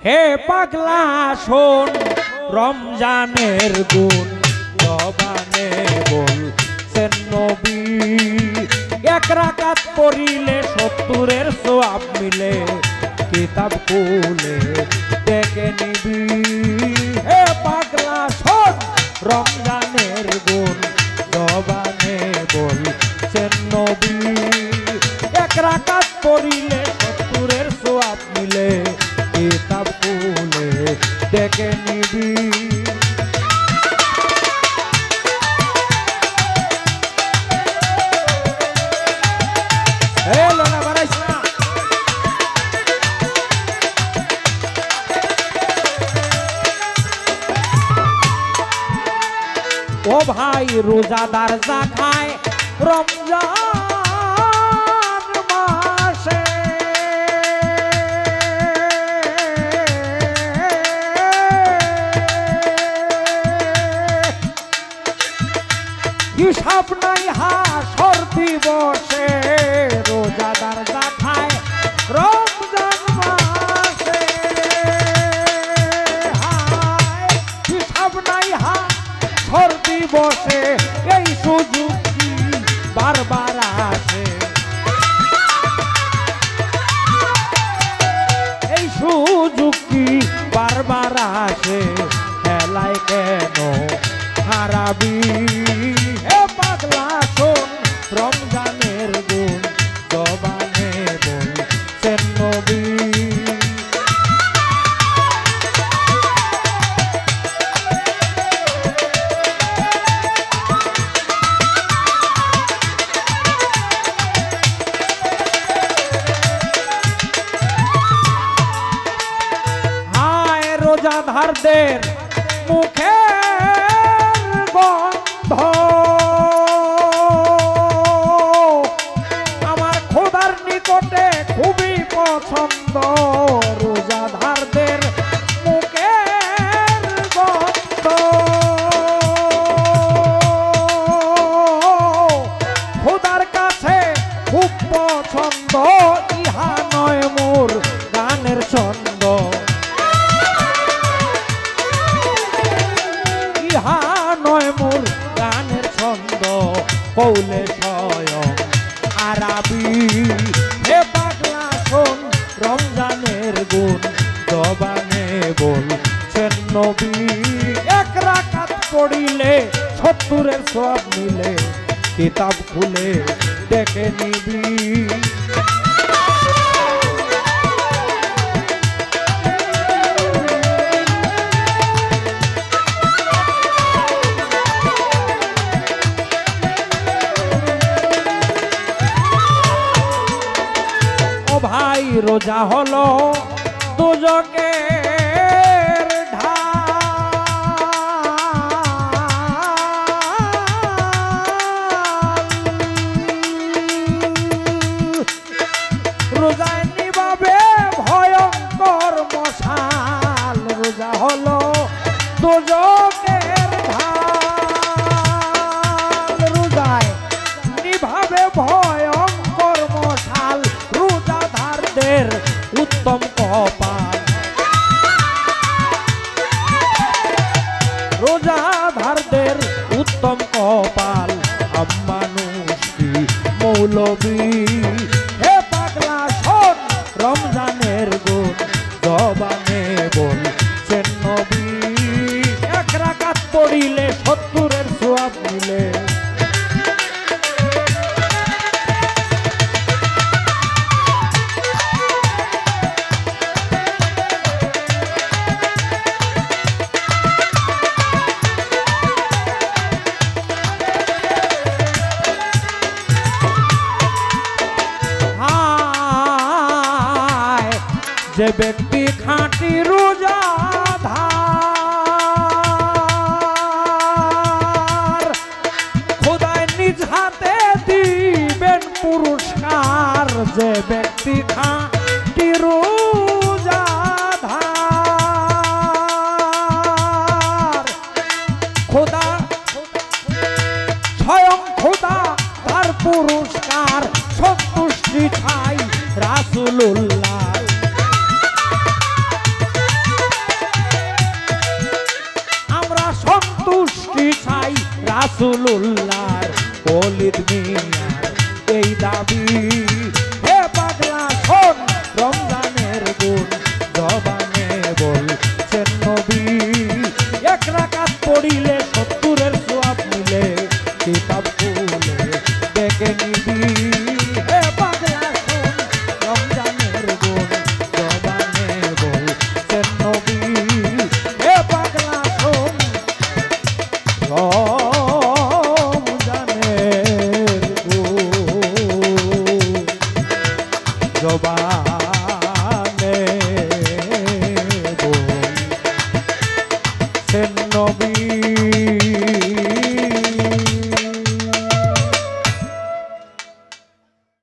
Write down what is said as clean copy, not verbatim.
হে পাগলা শোন রমজানের গুণ জবানে বলছেন নবী এক রাকাত পড়িলে 70-এর সওয়াব মিলে কিতাব খুলে দেখে নিবি হে পাগলা শোন রমজানের গুণ জবানে বলছেন নবী এক রাকাত পড়িলে 70-এর সওয়াব মিলে কিতাব খুলে দেখে নিবি ও ভাই রোজাদার যা খায় রমজান মাসে হিসাব নাই হাসর দিবসে রোজাদার যা খায় রমজান মাসে হিসাব নাই হাসর দিবসে এই সুযোগ বারবার আসে এই সুযোগ কি বারবার আসে খেলায় কেন হারাবি হে পাগলা শোন রমজানের গুণ জবানে বলছেন নবী হায় রোজাদারদের মুখে গন্ধ আমার খোদার নিকটে খুবই পছন্দ রোজাদারদের মুখের গন্ধ খোদার কাছে খুব পছন্দ ইহা নয় মোর গানের ছন্দ ইহা নয় মোর গানের ছন্দ কৌলে স্বয়ং আরাবি হে পাগলা শোন রমজানের গুণ জবানে বলছেন নবী এক রাকাত পড়িলে 70-এর সওয়াব মিলে কিতাব খুলে দেখে নিবি ভাই রোজা হলো দুজকের ঢাল রোজায় নিভাবে ভয়ঙ্কর মশাল রোজা হলো দুজকের ঢাল রোজায় নিভাবে ভয়ঙ্কর মশাল রোজাদারদের উত্তম কপাল রোজাদারদের উত্তম কপাল মানুষ কি মৌলবী হে পাগলা শোন রমজানের গুণ জবানে বলছেন নবী এক রাকাত পড়িলে 70-এর সওয়াব মিলে যে ব্যক্তি খাঁটি রোজাদার খোদায় নিজ হাতে দিবেন পুরস্কার যে ব্যক্তি খাঁটি রোজাদার খোদা স্বয়ং খোদা তার পুরস্কার সন্তুষ্টি চাই রাসূলুল্লাহ রাসূলুল্লাহর ওলিদ মিয়ার এই দাবি হে পাগলা শোন রমজানের গুণ জবানে বলছেন নবী এক রাকাত পড়িলে 70-এর সওয়াব মিলে কিতাব খুলে দেখে নিবি হে পাগলা শোন রমজানের গুণ জবানে বলছেন নবী হে পাগলা শোন রমজানের গুণ জবানে